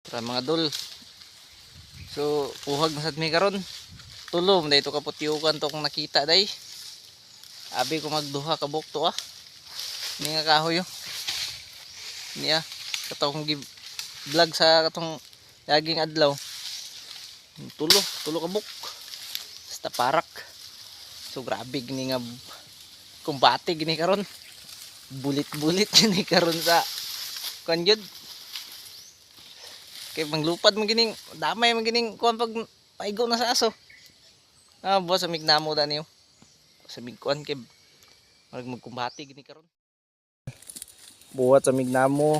Tara mga dol. So uhag na sad mi karon. Tulom dayto ka putiukan to kung nakita day. Abi ko magduha ka buk to ah. Ni nga kahoy yo. Niya katong vlog sa katong daging adlaw. Tulo ka buk. Basta parak. So grabe gini nga kumbate gini karon. Bulit-bulit gini karon sa kanjud. Kay manglupad man gining damay man gining kuan pag paigo na sa aso. Ah, buwas sa mignamo da niyo. Sa migkuan kay magkumbati gini karon. Buhat sa mignamo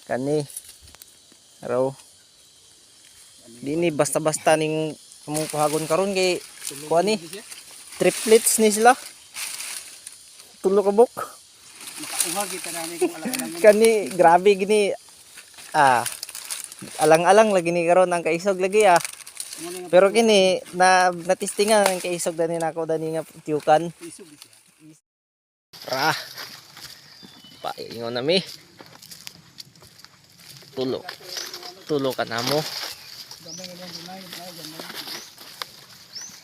kani araw. Dini basta-basta ning among pahagon karon kay kuan ni triplets ni sila. Tulo ka buk. Makauhag kita nani kung alang-alang. Kani grabe gini alang-alang lagi ni karon ang kaisog lagi ah. Pero kini na natistingan ang kaisog dani nako dani nga tiyukan. Ra. Paingon nami. Tulo ka namo.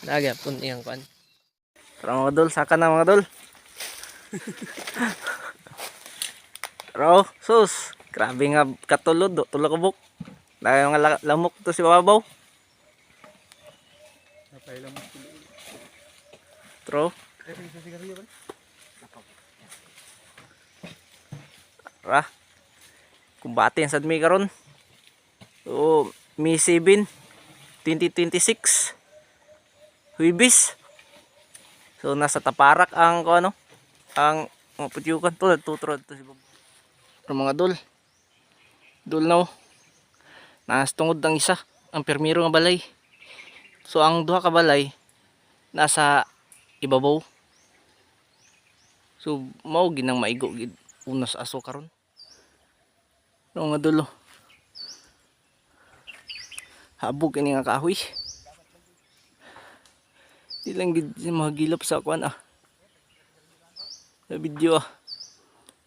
Nagya pun iyang kan. Para mga dol, saka na mga dol. Pero sus, grabe nga katulod, tulo ka buk. Dahil mga lamok to si babaw. Tro. Ra. Kumbate sad mi karon. So, Mi 7 2026. Huibis. So nasa taparak ang ko ano, ang mga putyukan to tutrod to si babaw. Pero mga dol. Dol na nas tungod ang isa, ang permiro nga balay. So ang duha ka balay nasa ibabaw. So mao ginang maigo gid unas aso karon. No nga dulo. Habog ini nga kahoy. Di lang gid magilap sa kuan ah. Sa video ah.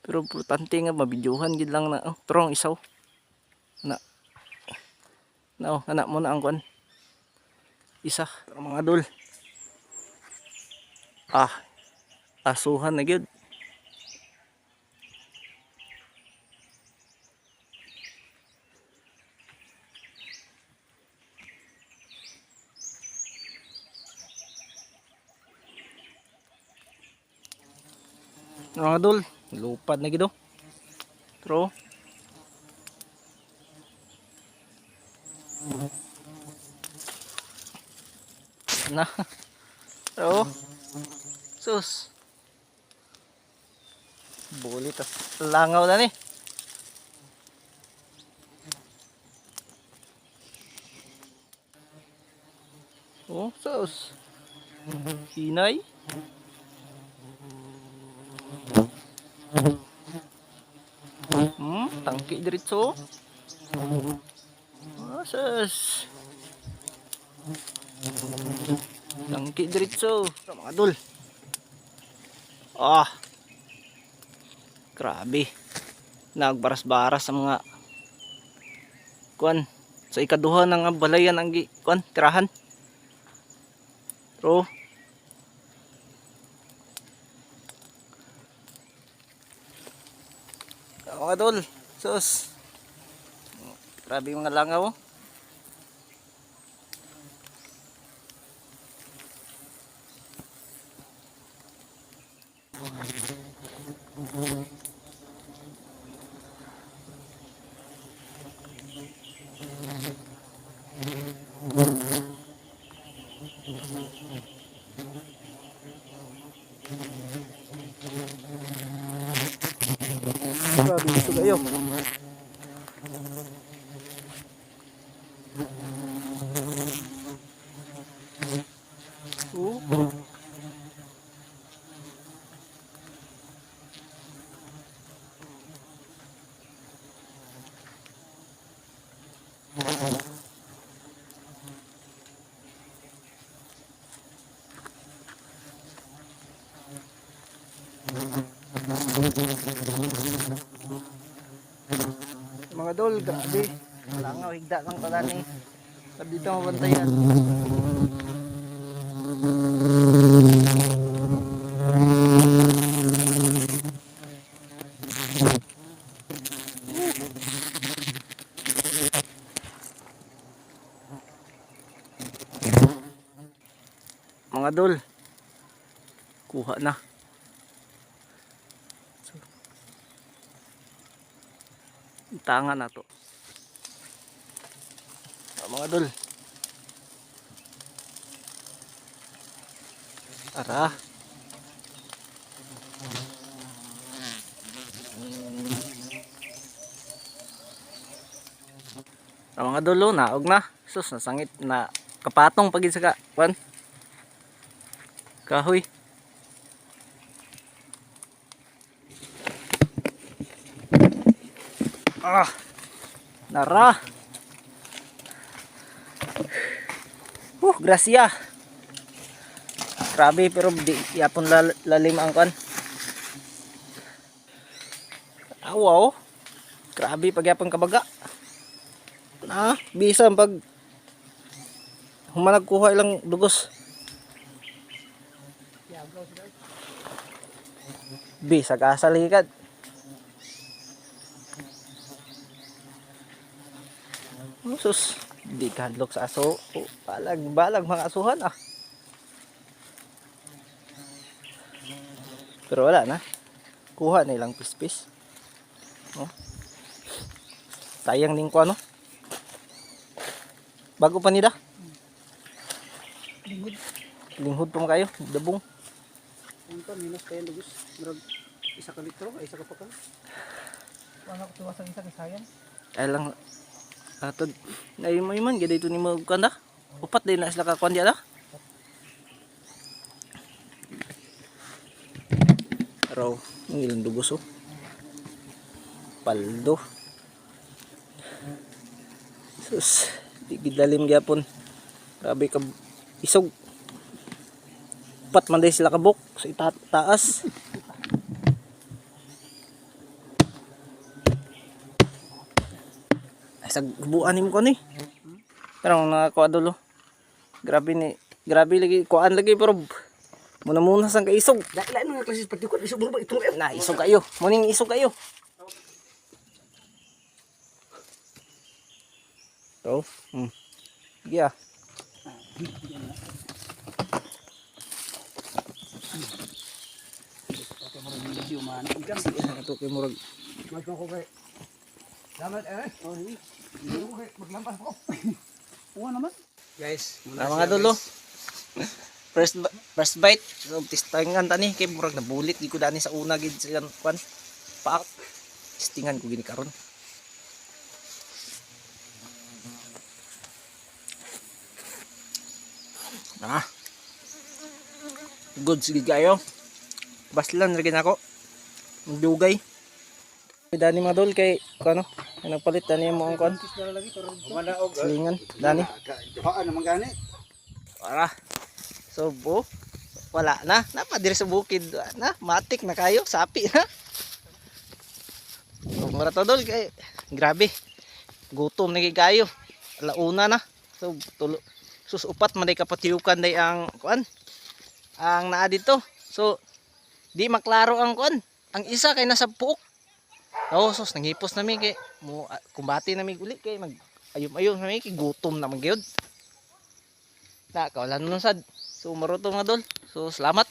Pero importante nga mabidyohan gid lang na pero ang isaw. Na. No, anak mo na ang kuan. Isa, pero mga dol. Asuhan na gyud. Mga dol, lupad na gido. Pero na. Pero sus. Bulit tas langaw na ni. Oh, sus. Hinay. Tangki diretso. Sus. Tangki diretso. Mga dol. Grabe. Nagbaras-baras sa mga kuan. Sa ikaduha ng balayan ang kuan tirahan. Pero mga dol, sus. Grabe mga langaw. Grabe ito kayo. Mga dol, grabe. Wala nga, higda lang pala ni. Pag dito mabantayan. Mga dol. Kuha na. Tangan na to. Mga dol. Tara. Mga dolo, naog na. Sus, nasangit na kapatong pagid sa kawan. Kahoy. Ah. Nara. Gracia. Grabe pero di yapon lalim ang kan. Wow. Grabe pagyapon kabaga. Na, bisa pag humanag kuha ilang dugos. Bisa kasal hikad. Sus, di kadlok sa aso. Balag mga asuhan ah. Pero wala na. Kuha na ilang pispis. Oh. Sayang din ko ano. Bago pa nila. Linghod pa mo kayo. Dabong. Ito, minus kayo lugos. Murag isa ka litro, ay isa ka pa ka. Wala ko tuwasan isa kay sayang. Ay lang. Atod. Naiman gada ito ni mo kanda. Upat din na sila kakuan diya na. Raw. Ang ilang dugos oh. Paldo. Sus. Di gidalim gyapon. Grabe ka isog. Upat man day sila kabok sa taas. Ay sa gubuan mo ko ni. Pero nakakuha dulo. Grabe lagi kuan lagi pero muna sang kaisog. Lain mga klases patikot isog mo ba itong Na isog kayo. Muning isog kayo. To. Sige ah. video man. Ikan Ito kay murag. mas ko kay. Dapat oh hindi. Hindi ko kay maglampas ko. Uwa naman. Guys, Mga dulo. First bite. So testingan tani kay murag nabulit gi ko dani sa una gid sa kwan. Paak. Testingan ko gini karon. Good sige kayo. Baslan rin ako. Dugay. Dani mga dol kay ano, nagpalit dani mo ang kon. Silingan dani. Haan naman gani. Para. So wala na. Napadiri sa bukid na. Matik na kayo. Sapi na. So mga dol kay grabe. Gutom na kayo. Alauna na. So upat man day kapatiyukan day ang kuan. Ang naa dito. So di maklaro ang kuan. Ang isa kay nasa puok. Oh, sus nanghipos nami kay mo kumbati nami uli kay mag ayom-ayom nami kay gutom na magyud. Na kawalan nun sad. So maruto mga dol. So salamat.